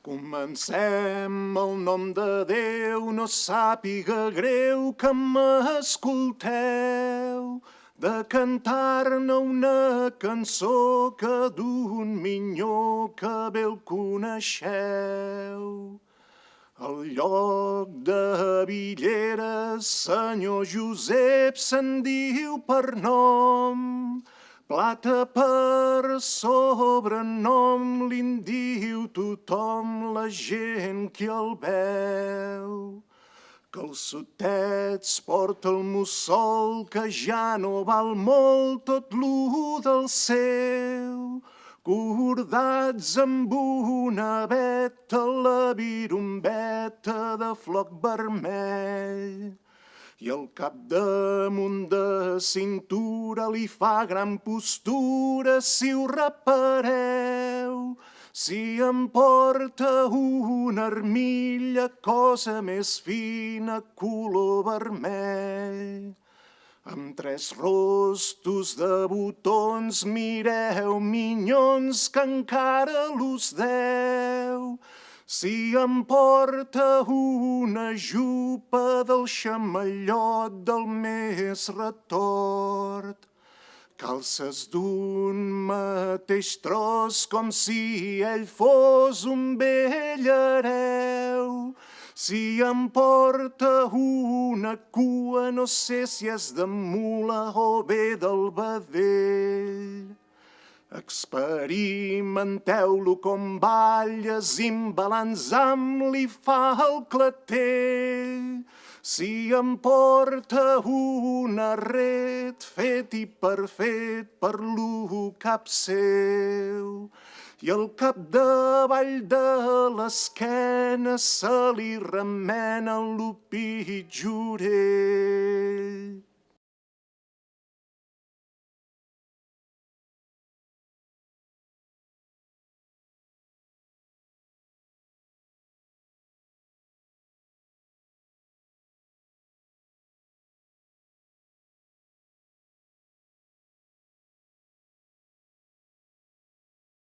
Comencem el nom de Déu, no sàpiga greu que m'escolteu, de cantar-ne una cançó que d'un minyó que bé el coneixeu. Al lloc de Villeres, senyor Josep se'n diu per nom, plata per sobrenom, li'n diu tothom, la gent que el veu. Calçotets porta el mussol, que ja no val molt tot l'u del seu, cordats amb una veta, la virumbeta de floc vermell. I el cap damunt de cintura li fa gran postura si ho repareu. Si em porta una armilla, cosa més fina, color vermell. Amb 3 rostos de botons, mireu, minyons, que encara l'us deu. Si em porta una jupa del xamallot del més retort, calces d'un mateix tros, com si ell fos un vell hereu. Si em porta una cua, no sé si és de mula o bé del vedell. Experimenteu-lo com balla, zimbalanzam li fa el clatell. Si em porta un arret fet i perfet per l'u cap seu, i el capdavall de l'esquena se li remena l'u pitjorell.